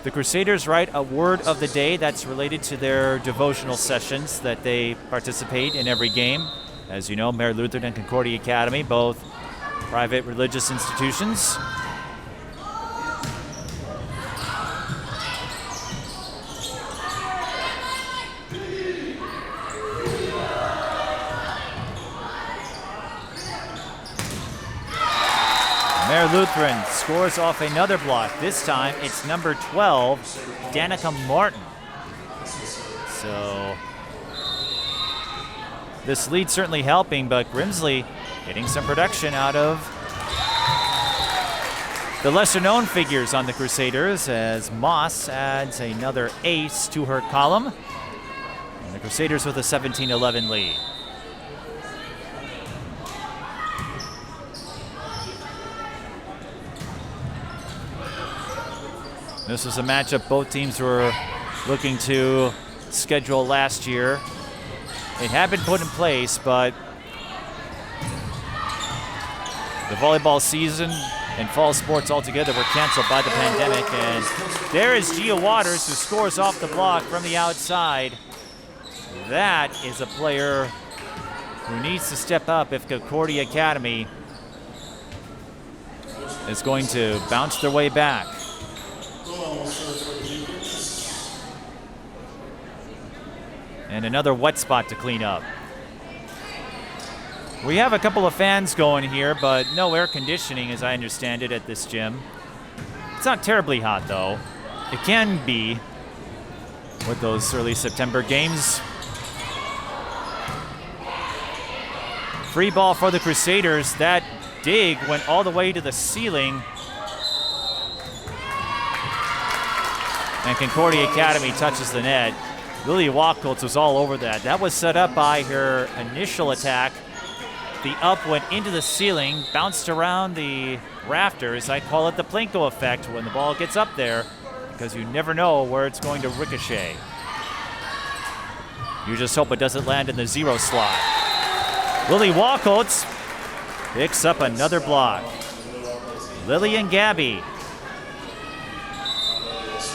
the Crusaders write a word of the day that's related to their devotional sessions that they participate in every game. As you know, Mayer Lutheran and Concordia Academy, both private religious institutions. Mayer Lutheran scores off another block. This time it's number 12, Danica Martin. So this lead certainly helping, but Grimsley getting some production out of the lesser known figures on the Crusaders as Moss adds another ace to her column. And the Crusaders with a 17-11 lead. This was a matchup both teams were looking to schedule last year. It had been put in place, but the volleyball season and fall sports altogether were canceled by the pandemic. And there is Gia Waters, who scores off the block from the outside. That is a player who needs to step up if Concordia Academy is going to bounce their way back. And another wet spot to clean up. We have a couple of fans going here, but no air conditioning, as I understand it, at this gym. It's not terribly hot, though. It can be with those early September games. Free ball for the Crusaders. That dig went all the way to the ceiling. And Concordia Academy touches the net. Lilly Wachholz was all over that. That was set up by her initial attack. The up went into the ceiling, bounced around the rafters. I call it the Plinko effect when the ball gets up there, because you never know where it's going to ricochet. You just hope it doesn't land in the zero slot. Lilly Wachholz picks up another block. Lilly and Gabby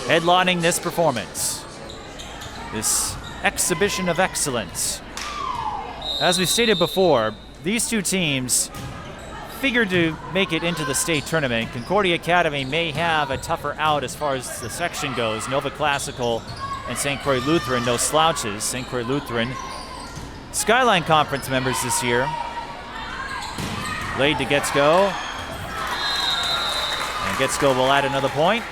headlining this performance, this exhibition of excellence. As we stated before, these two teams figured to make it into the state tournament. Concordia Academy may have a tougher out as far as the section goes. Nova Classical and St. Croix Lutheran, no slouches. St. Croix Lutheran, Skyline Conference members this year. Laid to Getsko. And Getsko will add another point.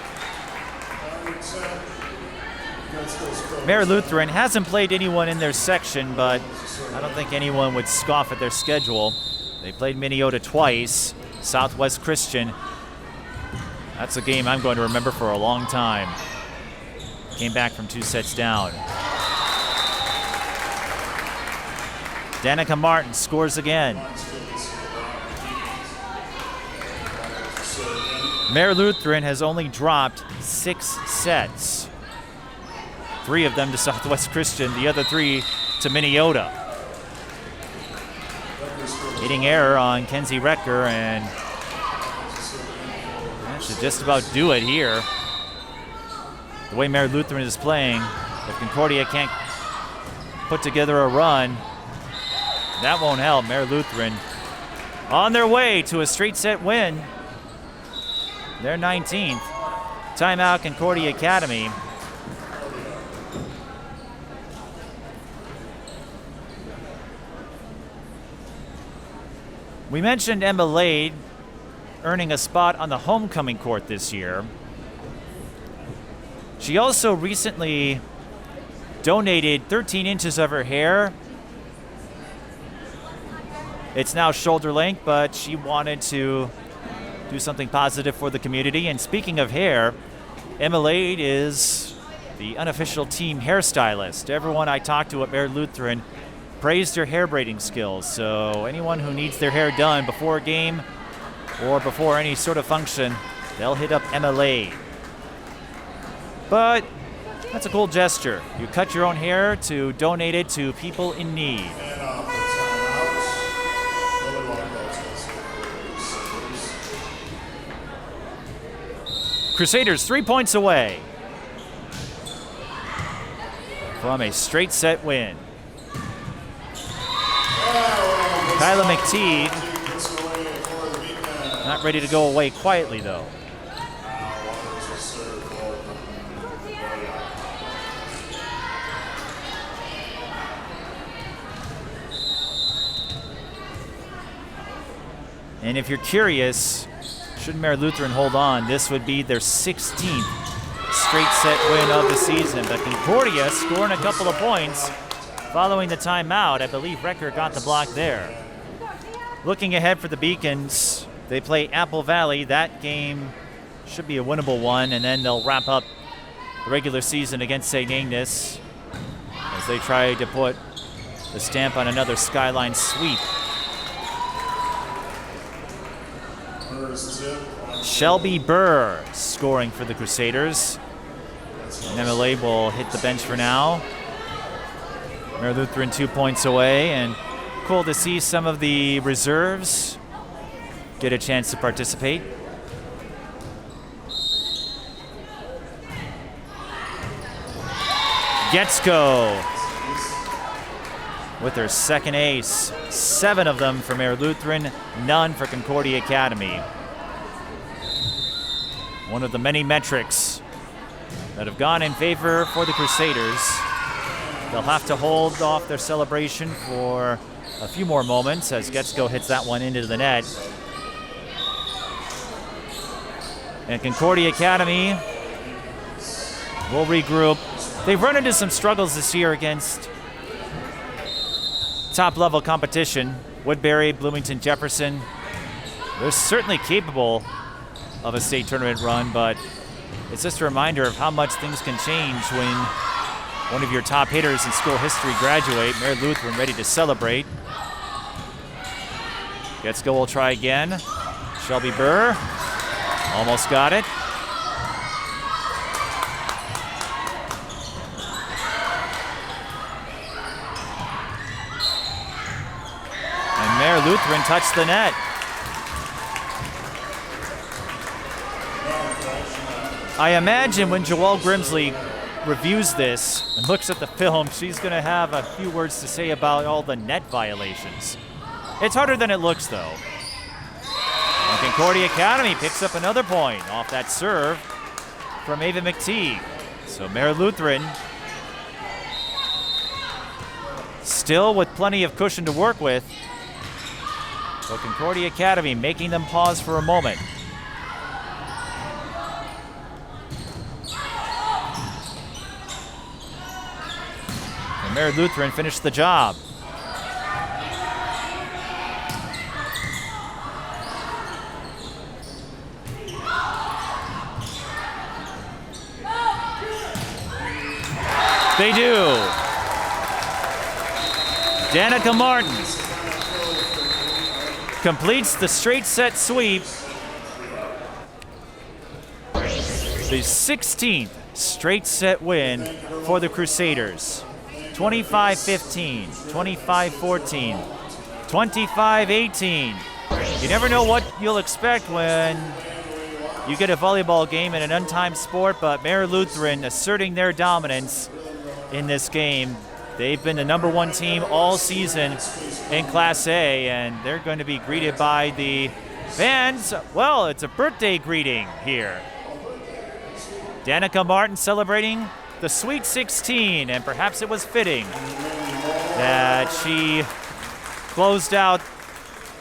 Mayer Lutheran hasn't played anyone in their section, but I don't think anyone would scoff at their schedule. They played Minneota twice, Southwest Christian. That's a game I'm going to remember for a long time. Came back from 2 sets down. Danica Martin scores again. Mayer Lutheran has only dropped 6 sets. 3 of them to Southwest Christian, the other 3 to Minneota. Hitting error on Kenzie Roettger, and that should just about do it here. The way Mayer Lutheran is playing, if Concordia can't put together a run, that won't help. Mayer Lutheran on their way to a straight set win. Their 19th. Timeout, Concordia Academy. We mentioned Emma Lade earning a spot on the homecoming court this year. She also recently donated 13 inches of her hair. It's now shoulder length, but she wanted to do something positive for the community. And speaking of hair, Emma Lade is the unofficial team hairstylist. Everyone I talked to at Mayer Lutheran praised her hair braiding skills. So anyone who needs their hair done before a game or before any sort of function, they'll hit up Emma Lade. But that's a cool gesture. You cut your own hair to donate it to people in need. Crusaders 3 points away from a straight set win. Kyla McTeague not ready to go away quietly, though. And if you're curious, should Mayer Lutheran hold on, this would be their 16th straight set win of the season. But Concordia scoring a couple of points following the timeout. I believe Roettger got the block there. Looking ahead for the Beacons, they play Apple Valley. That game should be a winnable one, and then they'll wrap up the regular season against St. Ignace as they try to put the stamp on another Skyline sweep. Shelby Burr scoring for the Crusaders. And MLA will hit the bench for now. Mayer Lutheran 2 points away, and cool to see some of the reserves get a chance to participate. Getsko with their second ace. 7 of them for Mayer Lutheran, none for Concordia Academy. One of the many metrics that have gone in favor for the Crusaders. They'll have to hold off their celebration for a few more moments as Getsko hits that one into the net. And Concordia Academy will regroup they've run into some struggles this year against top-level competition. Woodbury, Bloomington, Jefferson. They're certainly capable of a state tournament run, but it's just a reminder of how much things can change when one of your top hitters in school history graduate. Mayer Lutheran ready to celebrate. Getsko will try again. Shelby Burr almost got it. And Mayer Lutheran touched the net. I imagine when Joelle Grimsley reviews this and looks at the film, she's going to have a few words to say about all the net violations. It's harder than it looks, though. And Concordia Academy picks up another point off that serve from Ava McTeague. So Mayer Lutheran still with plenty of cushion to work with. So Concordia Academy making them pause for a moment. And Mayer Lutheran finished the job. They do. Danica Martin completes the straight set sweep. The 16th straight set win for the Crusaders. 25-15, 25-14, 25-18. You never know what you'll expect when you get a volleyball game in an untimed sport, but Mayer Lutheran asserting their dominance in this game. They've been the number one team all season in Class A, and they're going to be greeted by the fans. Well, it's a birthday greeting here. Danica Martin celebrating the Sweet 16, and perhaps it was fitting that she closed out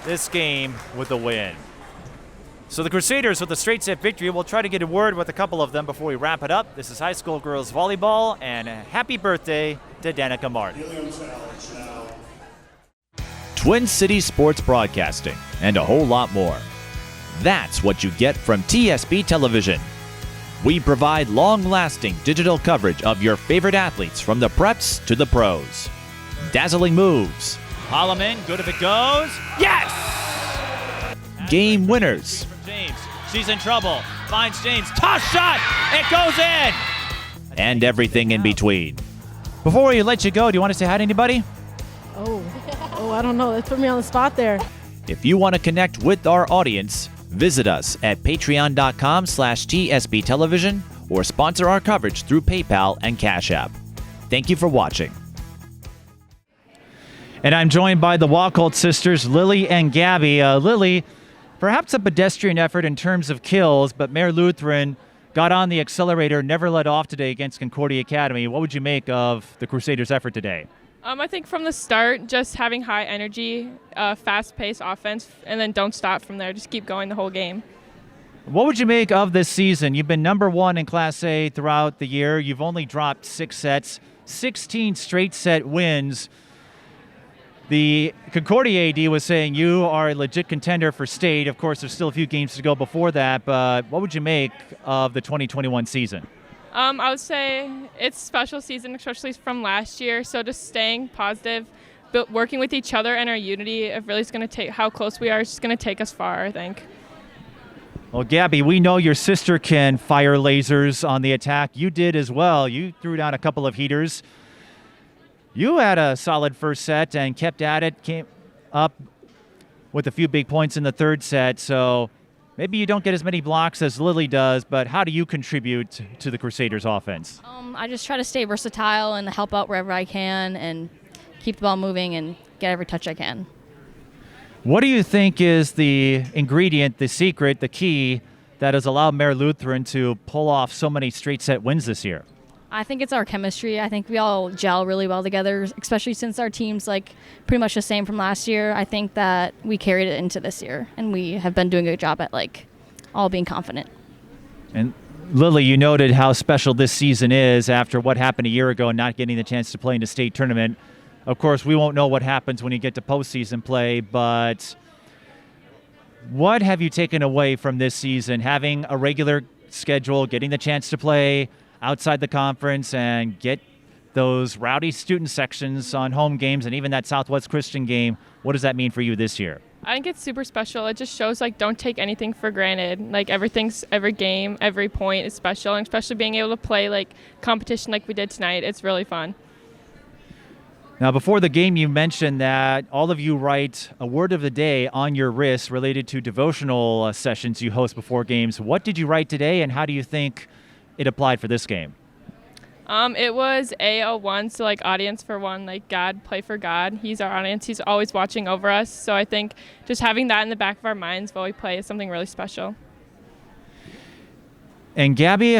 this game with a win. So the Crusaders with a straight set victory. We'll try to get a word with a couple of them before we wrap it up. This is high school girls volleyball, and happy birthday to Danica Martin. Twin Cities Sports Broadcasting, and a whole lot more. That's what you get from TSB Television. We provide long-lasting digital coverage of your favorite athletes from the preps to the pros. Dazzling moves. Holloman, good if it goes. Yes! Game winners. James, she's in trouble. Finds James, toss shot, it goes in! And everything in between. Before we let you go, do you want to say hi to anybody? Oh, I don't know. That put me on the spot there. If you want to connect with our audience, visit us at patreon.com/TSB Television or sponsor our coverage through PayPal and Cash App. Thank you for watching. And I'm joined by the Wachholz sisters, Lilly and Gabby. Lilly, perhaps a pedestrian effort in terms of kills, but Mayer Lutheran got on the accelerator, never let off today against Concordia Academy. What would you make of the Crusaders' effort today? I think from the start, just having high energy, fast-paced offense, and then don't stop from there. Just keep going the whole game. What would you make of this season? You've been number one in Class A throughout the year. You've only dropped 6 sets, 16 straight set wins. The Concordia AD was saying you are a legit contender for state. Of course, there's still a few games to go before that, but what would you make of the 2021 season? I would say it's a special season, especially from last year, so just staying positive, but working with each other and our unity, it really is going to take how close we are. It's just going to take us far, I think. Well, Gabby, we know your sister can fire lasers on the attack. You did as well. You threw down a couple of heaters. You had a solid first set and kept at it, came up with a few big points in the third set. So maybe you don't get as many blocks as Lilly does, but how do you contribute to the Crusaders' offense? I just try to stay versatile and help out wherever I can and keep the ball moving and get every touch I can. What do you think is the ingredient, the secret, the key that has allowed Mayer Lutheran to pull off so many straight set wins this year? I think it's our chemistry. I think we all gel really well together, especially since our team's pretty much the same from last year. I think that we carried it into this year, and we have been doing a good job at all being confident. And Lilly, you noted how special this season is after what happened a year ago and not getting the chance to play in the state tournament. Of course, we won't know what happens when you get to postseason play, but what have you taken away from this season, having a regular schedule, getting the chance to play outside the conference and get those rowdy student sections on home games and even that Southwest Christian game? What does that mean for you this year? I think it's super special. It just shows don't take anything for granted. Every game, every point is special, and especially being able to play competition like we did tonight. It's really fun. Now, before the game, you mentioned that all of you write a word of the day on your wrist related to devotional sessions you host before games. What did you write today, and how do you think it applied for this game? It was AO1, so audience for one, God, play for God. He's our audience. He's always watching over us. So I think just having that in the back of our minds while we play is something really special. And Gabby,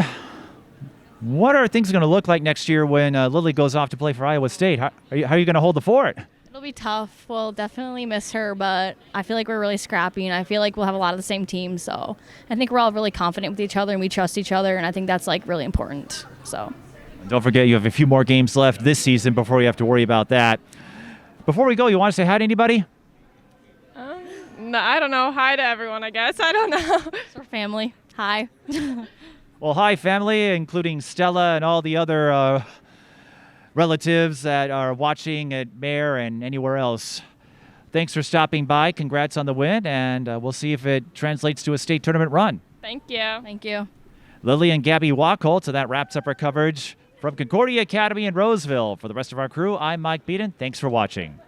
what are things going to look like next year when Lilly goes off to play for Iowa State? How are you going to hold the fort? It'll be tough. We'll definitely miss her, but I feel like we're really scrappy, and I feel like we'll have a lot of the same team. So I think we're all really confident with each other, and we trust each other, and I think that's really important. So. Don't forget, you have a few more games left this season before you have to worry about that. Before we go, you want to say hi to anybody? No, I don't know. Hi to everyone, I guess. I don't know. It's our family. Hi. Well, hi, family, including Stella and all the other relatives that are watching at Mayer and anywhere else. Thanks for stopping by. Congrats on the win, and we'll see if it translates to a state tournament run. Thank you. Thank you. Lilly and Gabby Wachholz, so that wraps up our coverage from Concordia Academy in Roseville. For the rest of our crew, I'm Mike Beaton. Thanks for watching.